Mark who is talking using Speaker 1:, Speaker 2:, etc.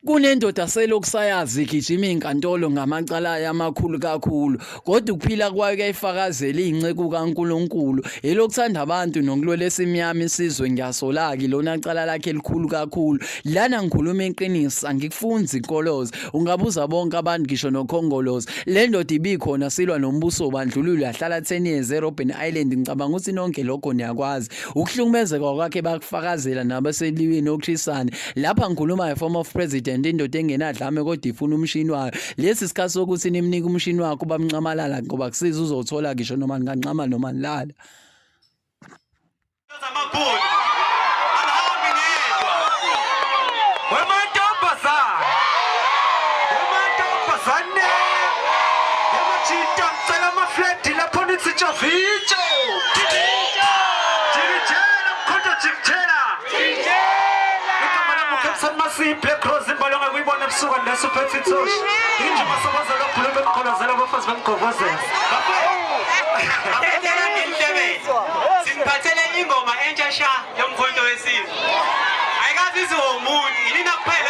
Speaker 1: Kunendoda selokusayazi igijima inkantolo ngamacala amakhulu kakhulu kodwa ukuphila kwayo kuyayifakazela inceku kaNkuluNkulu elokuthanda abantu nokulwela esimnyama isizwe ngiyasolaki lona cala lakhe elikhulu kakhulu lana ngikhuluma iqiniso angikufunzi inkolozo ungabuza bonke abantu ngisho nokhongolozi le ndoda ibikhona silwa nombuso bandlululo yahlala 10 years eRobben Island ngicabanga ukuthi nonke lokho niyakwazi ukuhlukumezeka kwakhe bakufakazela nabaseliwini okhisana lapha ngikhuluma ngeform of president indoda engenadlame kodwa ifuna umshini wayo lesi sikhathi sokuthi nimnike umshini wakho bamncamalala ngoba kusiza uzothola ngisho noma nganqama noma nilala
Speaker 2: amabhulu alihambi ngedwa wemantombazane yamajita ngicela amafledi lapho nithi tshavicho jikijela mkhonto jikijela igama lami uCaptain Masi Black Rose imbalonga kuyibona ebusuku nesuphethe ithoshi injuma sokwazela ukukhuluma emkholozela abafazi bemgqobozela abekela ngenhlebeni simphathele ingoma entsha sha yomkhonto wesizwe ayikazi izomuntu yini nakuphela